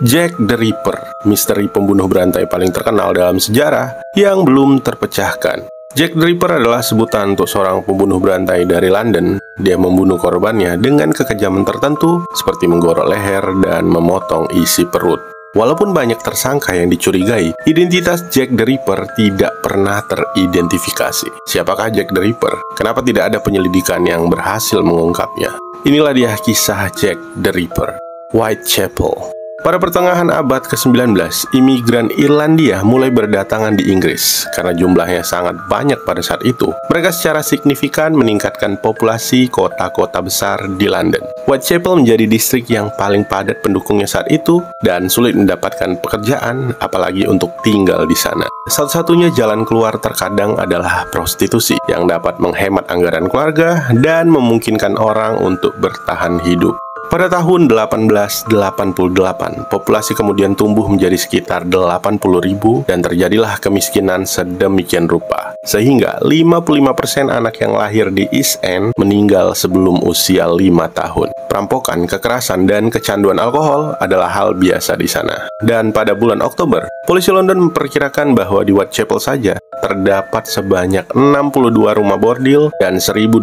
Jack the Ripper, misteri pembunuh berantai paling terkenal dalam sejarah yang belum terpecahkan. Jack the Ripper adalah sebutan untuk seorang pembunuh berantai dari London. Dia membunuh korbannya dengan kekejaman tertentu, seperti menggorok leher dan memotong isi perut. Walaupun banyak tersangka yang dicurigai, identitas Jack the Ripper tidak pernah teridentifikasi. Siapakah Jack the Ripper? Kenapa tidak ada penyelidikan yang berhasil mengungkapnya? Inilah dia kisah Jack the Ripper. Whitechapel. Pada pertengahan abad ke-19, imigran Irlandia mulai berdatangan di Inggris. Karena jumlahnya sangat banyak pada saat itu, mereka secara signifikan meningkatkan populasi kota-kota besar di London. Whitechapel menjadi distrik yang paling padat pendukungnya saat itu, dan sulit mendapatkan pekerjaan, apalagi untuk tinggal di sana. Satu-satunya jalan keluar terkadang adalah prostitusi, yang dapat menghemat anggaran keluarga dan memungkinkan orang untuk bertahan hidup. Pada tahun 1888, populasi kemudian tumbuh menjadi sekitar 80.000 dan terjadilah kemiskinan sedemikian rupa. Sehingga 55% anak yang lahir di East End meninggal sebelum usia 5 tahun. Perampokan, kekerasan, dan kecanduan alkohol adalah hal biasa di sana. Dan pada bulan Oktober, polisi London memperkirakan bahwa di Whitechapel saja terdapat sebanyak 62 rumah bordil dan 1.200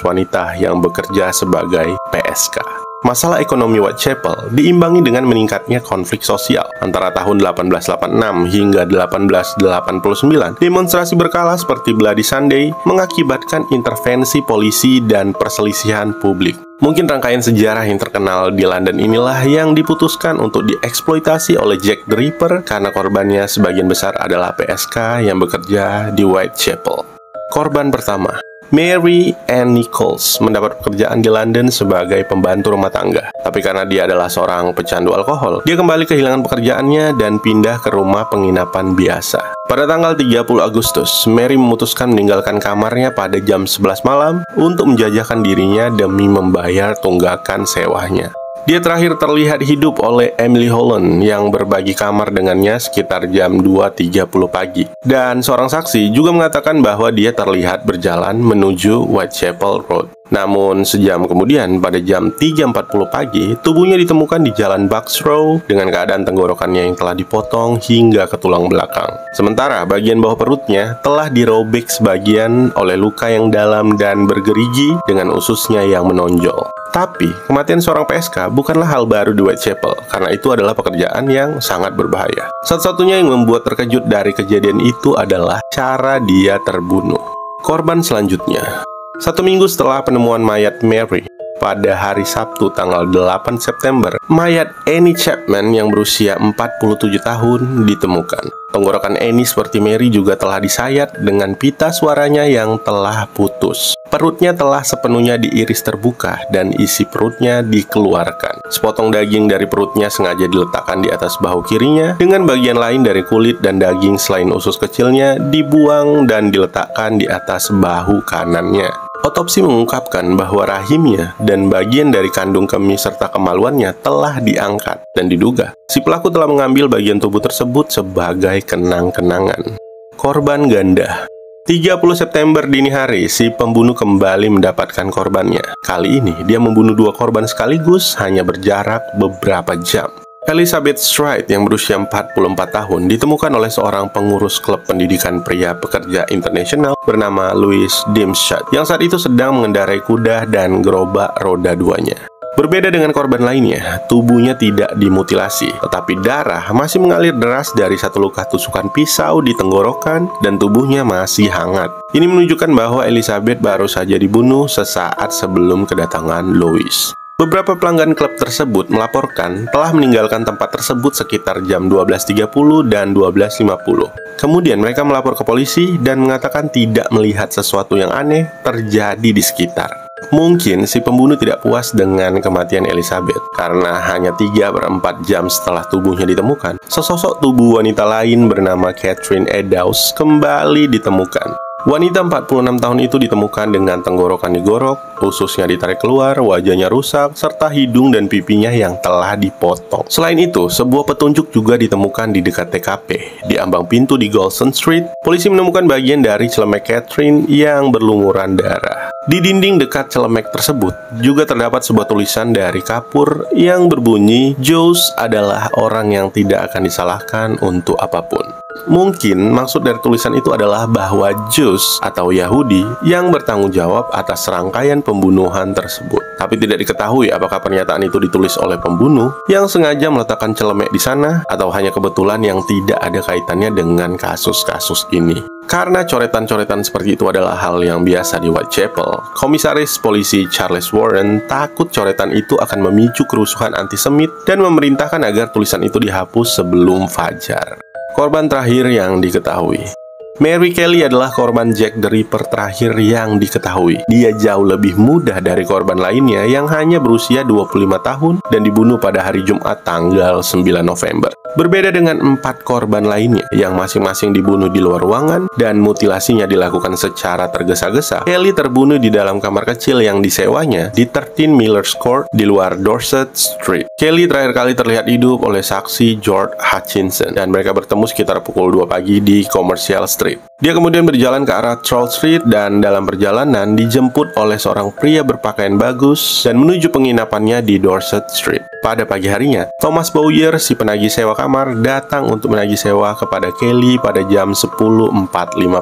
wanita yang bekerja sebagai PSK. Masalah ekonomi Whitechapel diimbangi dengan meningkatnya konflik sosial. Antara tahun 1886 hingga 1889, demonstrasi berkala seperti Bloody Sunday mengakibatkan intervensi polisi dan perselisihan publik. Mungkin rangkaian sejarah yang terkenal di London inilah yang diputuskan untuk dieksploitasi oleh Jack the Ripper karena korbannya sebagian besar adalah PSK yang bekerja di Whitechapel. Korban pertama, Mary Ann Nichols mendapat pekerjaan di London sebagai pembantu rumah tangga. Tapi karena dia adalah seorang pecandu alkohol, dia kembali kehilangan pekerjaannya dan pindah ke rumah penginapan biasa. Pada tanggal 30 Agustus, Mary memutuskan meninggalkan kamarnya pada jam 11 malam untuk menjajakan dirinya demi membayar tunggakan sewanya. Dia terakhir terlihat hidup oleh Emily Holland yang berbagi kamar dengannya sekitar jam 2.30 pagi. Dan seorang saksi juga mengatakan bahwa dia terlihat berjalan menuju Whitechapel Road. Namun sejam kemudian pada jam 3.40 pagi, tubuhnya ditemukan di jalan Bucks Row dengan keadaan tenggorokannya yang telah dipotong hingga ke tulang belakang. Sementara bagian bawah perutnya telah dirobek sebagian oleh luka yang dalam dan bergerigi dengan ususnya yang menonjol. Tapi, kematian seorang PSK bukanlah hal baru di Whitechapel, karena itu adalah pekerjaan yang sangat berbahaya. Satu-satunya yang membuat terkejut dari kejadian itu adalah cara dia terbunuh. Korban selanjutnya. 1 minggu setelah penemuan mayat Mary, pada hari Sabtu tanggal 8 September, mayat Annie Chapman yang berusia 47 tahun ditemukan. Tenggorokan Annie seperti Mary juga telah disayat dengan pita suaranya yang telah putus. Perutnya telah sepenuhnya diiris terbuka dan isi perutnya dikeluarkan. Sepotong daging dari perutnya sengaja diletakkan di atas bahu kirinya, dengan bagian lain dari kulit dan daging selain usus kecilnya dibuang dan diletakkan di atas bahu kanannya. Otopsi mengungkapkan bahwa rahimnya dan bagian dari kandung kemih serta kemaluannya telah diangkat dan diduga si pelaku telah mengambil bagian tubuh tersebut sebagai kenang-kenangan. Korban ganda. 30 September dini hari, si pembunuh kembali mendapatkan korbannya. Kali ini, dia membunuh 2 korban sekaligus hanya berjarak beberapa jam. Elizabeth Stride yang berusia 44 tahun ditemukan oleh seorang pengurus klub pendidikan pria pekerja internasional bernama Louis Dimshat yang saat itu sedang mengendarai kuda dan gerobak roda 2-nya. Berbeda dengan korban lainnya, tubuhnya tidak dimutilasi, tetapi darah masih mengalir deras dari satu luka tusukan pisau di tenggorokan dan tubuhnya masih hangat. Ini menunjukkan bahwa Elizabeth baru saja dibunuh sesaat sebelum kedatangan Louis. Beberapa pelanggan klub tersebut melaporkan telah meninggalkan tempat tersebut sekitar jam 12.30 dan 12.50. Kemudian mereka melapor ke polisi dan mengatakan tidak melihat sesuatu yang aneh terjadi di sekitar. Mungkin si pembunuh tidak puas dengan kematian Elizabeth karena hanya 3/4 jam setelah tubuhnya ditemukan, sesosok tubuh wanita lain bernama Catherine Eddowes kembali ditemukan. Wanita 46 tahun itu ditemukan dengan tenggorokan digorok, ususnya ditarik keluar, wajahnya rusak, serta hidung dan pipinya yang telah dipotong. Selain itu, sebuah petunjuk juga ditemukan di dekat TKP. Di ambang pintu di Golson Street, polisi menemukan bagian dari celemek Catherine yang berlumuran darah. Di dinding dekat celemek tersebut juga terdapat sebuah tulisan dari kapur yang berbunyi, "Josh adalah orang yang tidak akan disalahkan untuk apapun." Mungkin maksud dari tulisan itu adalah bahwa Josh atau Yahudi yang bertanggung jawab atas rangkaian pembunuhan tersebut. Tapi tidak diketahui apakah pernyataan itu ditulis oleh pembunuh yang sengaja meletakkan celemek di sana atau hanya kebetulan yang tidak ada kaitannya dengan kasus-kasus ini. Karena coretan-coretan seperti itu adalah hal yang biasa di Whitechapel, Komisaris Polisi Charles Warren takut coretan itu akan memicu kerusuhan antisemit dan memerintahkan agar tulisan itu dihapus sebelum fajar. Korban terakhir yang diketahui, Mary Kelly adalah korban Jack the Ripper terakhir yang diketahui. Dia jauh lebih muda dari korban lainnya yang hanya berusia 25 tahun dan dibunuh pada hari Jumat tanggal 9 November. Berbeda dengan 4 korban lainnya yang masing-masing dibunuh di luar ruangan dan mutilasinya dilakukan secara tergesa-gesa, Kelly terbunuh di dalam kamar kecil yang disewanya di 13 Miller's Court di luar Dorset Street. Kelly terakhir kali terlihat hidup oleh saksi George Hutchinson dan mereka bertemu sekitar pukul 2 pagi di Commercial Street. Dia kemudian berjalan ke arah Troll Street dan dalam perjalanan dijemput oleh seorang pria berpakaian bagus dan menuju penginapannya di Dorset Street. Pada pagi harinya, Thomas Bowyer, si penagih sewa kamar, datang untuk menagih sewa kepada Kelly pada jam 10.45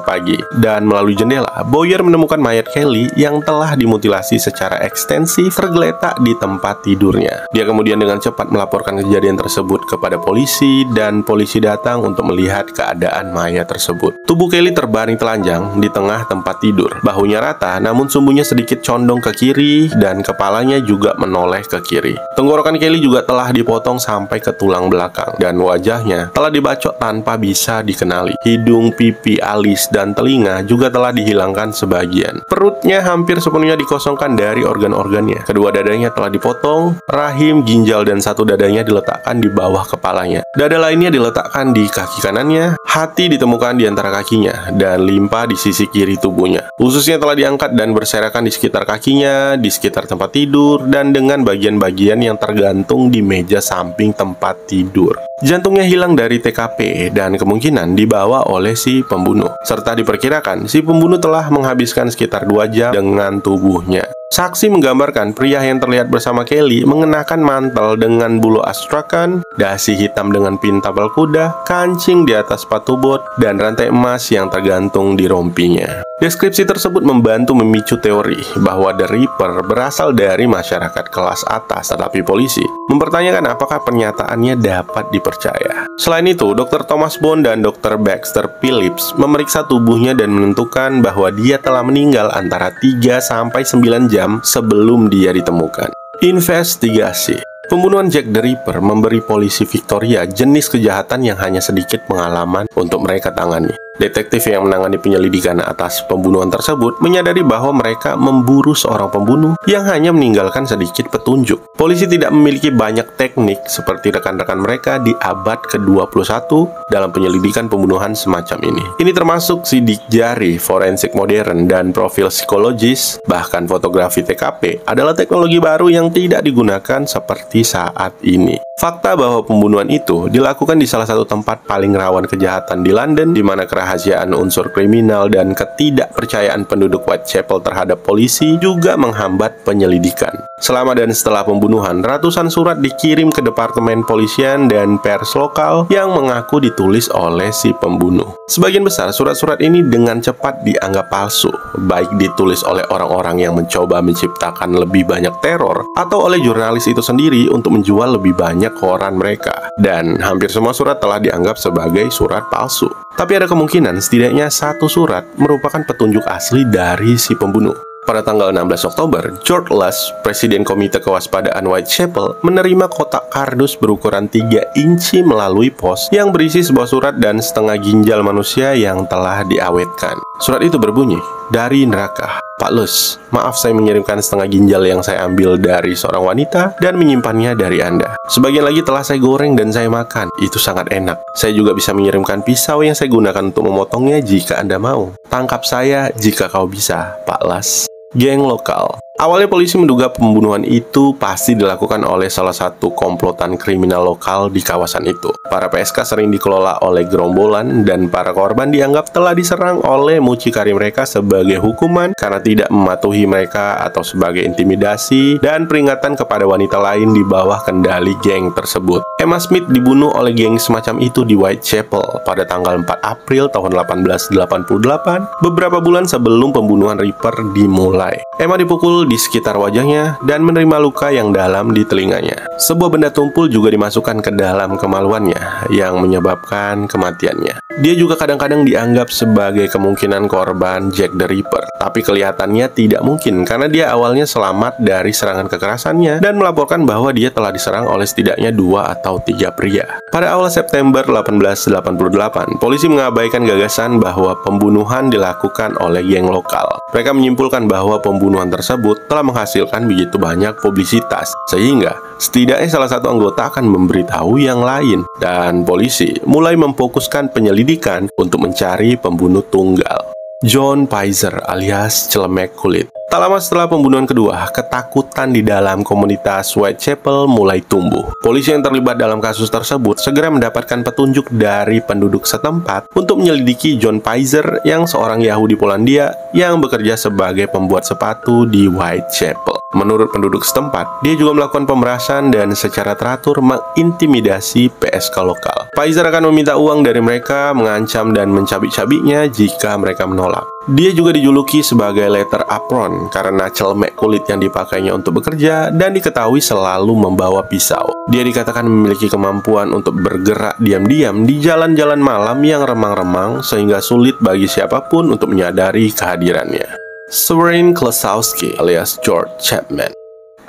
pagi. Dan melalui jendela, Bowyer menemukan mayat Kelly yang telah dimutilasi secara ekstensif tergeletak di tempat tidurnya. Dia kemudian dengan cepat melaporkan kejadian tersebut kepada polisi dan polisi datang untuk melihat keadaan mayat tersebut. Tubuh Kelly terbaring telanjang di tengah tempat tidur. Bahunya rata, namun sumbunya sedikit condong ke kiri dan kepalanya juga menoleh ke kiri. Tenggorokan Kelly juga telah dipotong sampai ke tulang belakang dan wajahnya telah dibacok tanpa bisa dikenali. Hidung, pipi, alis, dan telinga juga telah dihilangkan sebagian. Perutnya hampir sepenuhnya dikosongkan dari organ-organnya. Kedua dadanya telah dipotong, rahim, ginjal, dan satu dadanya diletakkan di bawah kepalanya. Dada lainnya diletakkan di kaki kanannya, hati ditemukan di antara kakinya, dan limpa di sisi kiri tubuhnya. Ususnya telah diangkat dan berserakan di sekitar kakinya, di sekitar tempat tidur, dan dengan bagian-bagian yang tergantung di meja samping tempat tidur. Jantungnya hilang dari TKP dan kemungkinan dibawa oleh si pembunuh. Serta diperkirakan si pembunuh telah menghabiskan sekitar 2 jam dengan tubuhnya. Saksi menggambarkan pria yang terlihat bersama Kelly mengenakan mantel dengan bulu astrakan, dasi hitam dengan pin tapal kuda, kancing di atas sepatu bot, dan rantai emas yang tergantung di rompinya. Deskripsi tersebut membantu memicu teori bahwa The Ripper berasal dari masyarakat kelas atas, tetapi polisi mempertanyakan apakah pernyataannya dapat dipercaya. Selain itu, Dr. Thomas Bond dan Dr. Baxter Phillips memeriksa tubuhnya dan menentukan bahwa dia telah meninggal antara 3-9 jam sebelum dia ditemukan. Investigasi. Pembunuhan Jack the Ripper memberi polisi Victoria jenis kejahatan yang hanya sedikit pengalaman untuk mereka tangani. Detektif yang menangani penyelidikan atas pembunuhan tersebut menyadari bahwa mereka memburu seorang pembunuh yang hanya meninggalkan sedikit petunjuk. Polisi tidak memiliki banyak teknik seperti rekan-rekan mereka di abad ke-21 dalam penyelidikan pembunuhan semacam ini. Ini termasuk sidik jari, forensik modern, dan profil psikologis, bahkan fotografi TKP adalah teknologi baru yang tidak digunakan seperti saat ini. Fakta bahwa pembunuhan itu dilakukan di salah satu tempat paling rawan kejahatan di London, di mana kerahasiaan unsur kriminal dan ketidakpercayaan penduduk Whitechapel terhadap polisi juga menghambat penyelidikan. Selama dan setelah pembunuhan, ratusan surat dikirim ke departemen polisian dan pers lokal yang mengaku ditulis oleh si pembunuh. Sebagian besar surat-surat ini dengan cepat dianggap palsu, baik ditulis oleh orang-orang yang mencoba menciptakan lebih banyak teror atau oleh jurnalis itu sendiri untuk menjual lebih banyak koran mereka. Dan hampir semua surat telah dianggap sebagai surat palsu. Tapi ada kemungkinan setidaknya satu surat merupakan petunjuk asli dari si pembunuh. Pada tanggal 16 Oktober, George Lush, Presiden Komite Kewaspadaan Whitechapel, menerima kotak kardus berukuran 3 inci melalui pos yang berisi sebuah surat dan setengah ginjal manusia yang telah diawetkan. Surat itu berbunyi, "Dari neraka. Pak Lush, maaf saya mengirimkan setengah ginjal yang saya ambil dari seorang wanita dan menyimpannya dari Anda. Sebagian lagi telah saya goreng dan saya makan. Itu sangat enak. Saya juga bisa mengirimkan pisau yang saya gunakan untuk memotongnya jika Anda mau. Tangkap saya jika kau bisa, Pak Lush." Geng lokal. Awalnya polisi menduga pembunuhan itu pasti dilakukan oleh salah satu komplotan kriminal lokal di kawasan itu. Para PSK sering dikelola oleh gerombolan dan para korban dianggap telah diserang oleh mucikari mereka sebagai hukuman karena tidak mematuhi mereka atau sebagai intimidasi dan peringatan kepada wanita lain di bawah kendali geng tersebut. Emma Smith dibunuh oleh geng semacam itu di Whitechapel pada tanggal 4 April tahun 1888, beberapa bulan sebelum pembunuhan Ripper dimulai. Emma dipukul di sekitar wajahnya dan menerima luka yang dalam di telinganya. Sebuah benda tumpul juga dimasukkan ke dalam kemaluannya yang menyebabkan kematiannya. Dia juga kadang-kadang dianggap sebagai kemungkinan korban Jack the Ripper, tapi kelihatannya tidak mungkin karena dia awalnya selamat dari serangan kekerasannya dan melaporkan bahwa dia telah diserang oleh setidaknya 2 atau 3 pria. Pada awal September 1888, polisi mengabaikan gagasan bahwa pembunuhan dilakukan oleh geng lokal. Mereka menyimpulkan bahwa pembunuhan tersebut telah menghasilkan begitu banyak publisitas, sehingga setidaknya salah satu anggota akan memberitahu yang lain, dan polisi mulai memfokuskan penyelidikan untuk mencari pembunuh tunggal, John Pizer alias Celemek Kulit. Tak lama setelah pembunuhan kedua, ketakutan di dalam komunitas Whitechapel mulai tumbuh. Polisi yang terlibat dalam kasus tersebut segera mendapatkan petunjuk dari penduduk setempat untuk menyelidiki John Pizer yang seorang Yahudi Polandia yang bekerja sebagai pembuat sepatu di Whitechapel. Menurut penduduk setempat, dia juga melakukan pemerasan dan secara teratur mengintimidasi PSK lokal. Pizer akan meminta uang dari mereka, mengancam dan mencabik-cabiknya jika mereka menolak. Dia juga dijuluki sebagai letter apron karena celemek kulit yang dipakainya untuk bekerja dan diketahui selalu membawa pisau. Dia dikatakan memiliki kemampuan untuk bergerak diam-diam di jalan-jalan malam yang remang-remang sehingga sulit bagi siapapun untuk menyadari kehadirannya. Severin Klosowski alias George Chapman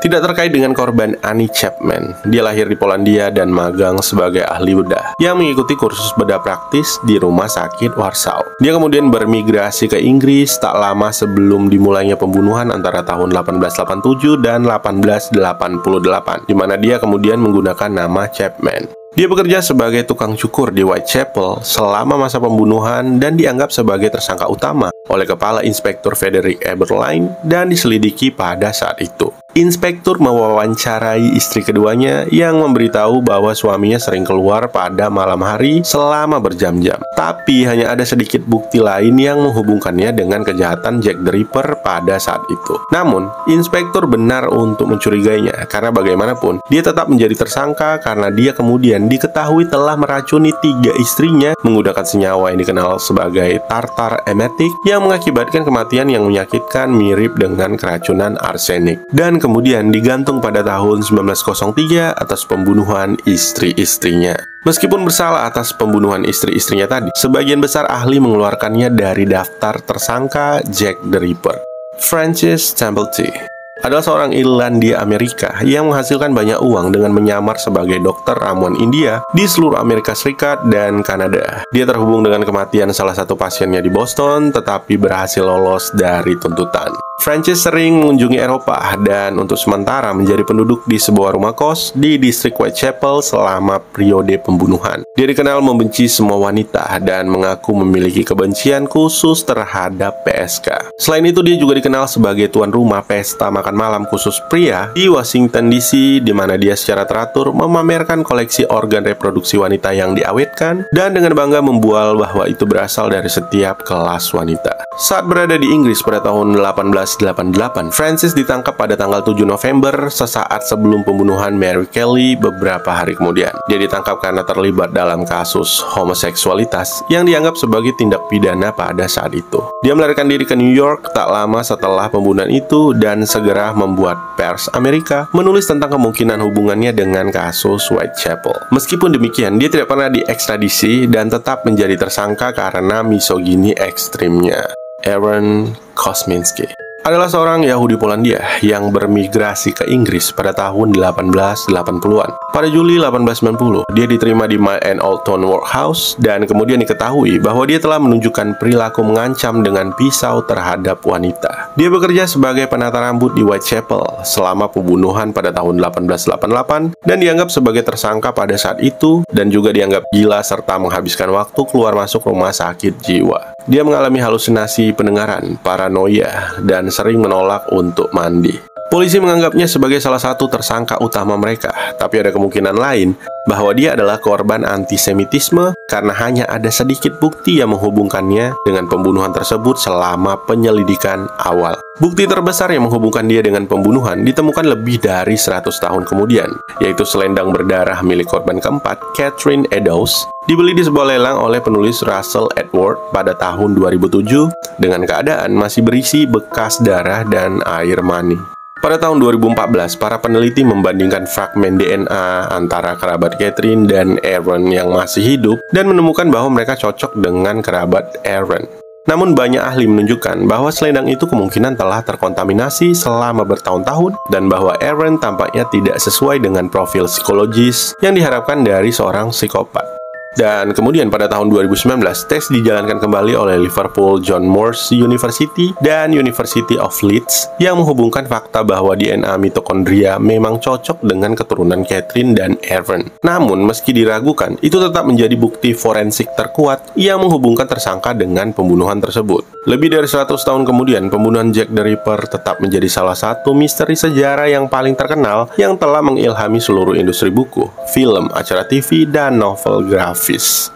tidak terkait dengan korban Annie Chapman. Dia lahir di Polandia dan magang sebagai ahli bedah yang mengikuti kursus bedah praktis di rumah sakit Warsaw. Dia kemudian bermigrasi ke Inggris tak lama sebelum dimulainya pembunuhan antara tahun 1887 dan 1888, di mana dia kemudian menggunakan nama Chapman. Dia bekerja sebagai tukang cukur di Whitechapel selama masa pembunuhan dan dianggap sebagai tersangka utama oleh Kepala Inspektur Frederick Eberlein dan diselidiki pada saat itu. Inspektur mewawancarai istri keduanya yang memberitahu bahwa suaminya sering keluar pada malam hari selama berjam-jam. Tapi hanya ada sedikit bukti lain yang menghubungkannya dengan kejahatan Jack the Ripper pada saat itu. Namun, inspektur benar untuk mencurigainya karena bagaimanapun dia tetap menjadi tersangka karena dia kemudian diketahui telah meracuni 3 istrinya menggunakan senyawa yang dikenal sebagai tartar emetik yang mengakibatkan kematian yang menyakitkan mirip dengan keracunan arsenik. Dan kemudian digantung pada tahun 1903 atas pembunuhan istri-istrinya. Meskipun bersalah atas pembunuhan istri-istrinya tadi, sebagian besar ahli mengeluarkannya dari daftar tersangka Jack the Ripper. Francis Templeton adalah seorang Irlandia Amerika yang menghasilkan banyak uang dengan menyamar sebagai dokter ramuan India di seluruh Amerika Serikat dan Kanada. Dia terhubung dengan kematian salah satu pasiennya di Boston, tetapi berhasil lolos dari tuntutan. Francis sering mengunjungi Eropa dan untuk sementara menjadi penduduk di sebuah rumah kos di distrik Whitechapel selama periode pembunuhan. Dia dikenal membenci semua wanita dan mengaku memiliki kebencian khusus terhadap PSK. Selain itu, dia juga dikenal sebagai tuan rumah pesta makan malam khusus pria di Washington DC, di mana dia secara teratur memamerkan koleksi organ reproduksi wanita yang diawetkan dan dengan bangga membual bahwa itu berasal dari setiap kelas wanita. Saat berada di Inggris pada tahun 1888, Francis ditangkap pada tanggal 7 November sesaat sebelum pembunuhan Mary Kelly beberapa hari kemudian. Dia ditangkap karena terlibat dalam kasus homoseksualitas yang dianggap sebagai tindak pidana pada saat itu. Dia melarikan diri ke New York tak lama setelah pembunuhan itu dan segera membuat pers Amerika menulis tentang kemungkinan hubungannya dengan kasus Whitechapel. Meskipun demikian, dia tidak pernah diekstradisi dan tetap menjadi tersangka karena misogini ekstrimnya. Aaron Kosminski adalah seorang Yahudi Polandia yang bermigrasi ke Inggris pada tahun 1880-an. Pada Juli 1890, dia diterima di My and Old Town Workhouse dan kemudian diketahui bahwa dia telah menunjukkan perilaku mengancam dengan pisau terhadap wanita. Dia bekerja sebagai penata rambut di Whitechapel selama pembunuhan pada tahun 1888 dan dianggap sebagai tersangka pada saat itu dan juga dianggap gila serta menghabiskan waktu keluar masuk rumah sakit jiwa. Dia mengalami halusinasi pendengaran, paranoia, dan sering menolak untuk mandi. Polisi menganggapnya sebagai salah satu tersangka utama mereka, tapi ada kemungkinan lain bahwa dia adalah korban antisemitisme karena hanya ada sedikit bukti yang menghubungkannya dengan pembunuhan tersebut selama penyelidikan awal. Bukti terbesar yang menghubungkan dia dengan pembunuhan ditemukan lebih dari 100 tahun kemudian, yaitu selendang berdarah milik korban keempat, Catherine Eddowes, dibeli di sebuah lelang oleh penulis Russell Edward pada tahun 2007 dengan keadaan masih berisi bekas darah dan air mani. Pada tahun 2014, para peneliti membandingkan fragmen DNA antara kerabat Catherine dan Aaron yang masih hidup dan menemukan bahwa mereka cocok dengan kerabat Aaron. Namun banyak ahli menunjukkan bahwa selendang itu kemungkinan telah terkontaminasi selama bertahun-tahun dan bahwa Aaron tampaknya tidak sesuai dengan profil psikologis yang diharapkan dari seorang psikopat. Dan kemudian pada tahun 2019, tes dijalankan kembali oleh Liverpool John Moores University dan University of Leeds yang menghubungkan fakta bahwa DNA mitokondria memang cocok dengan keturunan Catherine dan Aaron. Namun, meski diragukan, itu tetap menjadi bukti forensik terkuat yang menghubungkan tersangka dengan pembunuhan tersebut. Lebih dari 100 tahun kemudian, pembunuhan Jack the Ripper tetap menjadi salah satu misteri sejarah yang paling terkenal yang telah mengilhami seluruh industri buku, film, acara TV, dan novel grafis.